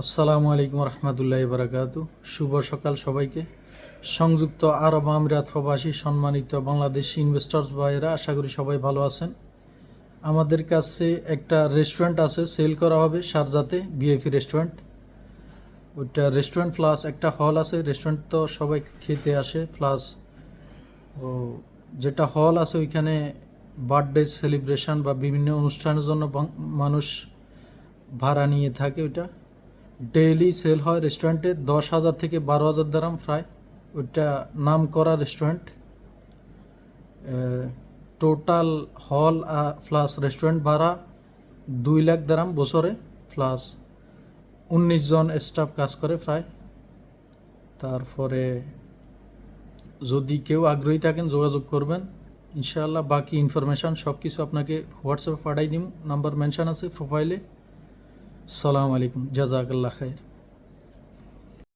আসসালামু আলাইকুম রহমতুল্লাহ বারাকাতু। শুভ সকাল সবাইকে। সংযুক্ত আরব আমিরাত প্রবাসী সম্মানিত বাংলাদেশি ইনভেস্টর্স ভাইয়েরা, আশা করি সবাই ভালো আছেন। আমাদের কাছে একটা রেস্টুরেন্ট আছে, সেল করা হবে শারজাতে, বিএফি রেস্টুরেন্ট। ওইটা রেস্টুরেন্ট প্লাস একটা হল আছে। রেস্টুরেন্ট তো সবাই খেতে আসে, প্লাস ও যেটা হল আছে ওইখানে বার্থডে সেলিব্রেশন বা বিভিন্ন অনুষ্ঠানের জন্য মানুষ ভাড়া নিয়ে থাকে। ওইটা ডেইলি সেল হয় রেস্টুরেন্টে 10,000 থেকে 12,000 দারাম প্রায়। ওইটা নাম করা রেস্টুরেন্ট। টোটাল হল প্লাস রেস্টুরেন্ট ভাড়া 2 লাখ দারাম বছরে, প্লাস 19 জন স্টাফ কাজ করে প্রায়। তারপরে যদি কেউ আগ্রহী থাকেন যোগাযোগ করবেন ইনশাআল্লাহ। বাকি ইনফরমেশান সব কিছু আপনাকে হোয়াটসঅ্যাপে পাঠাই দিন, নাম্বার মেনশন আছে প্রোফাইলে। সালাম আলাইকুম, জাজাকাল্লাহ খায়ের।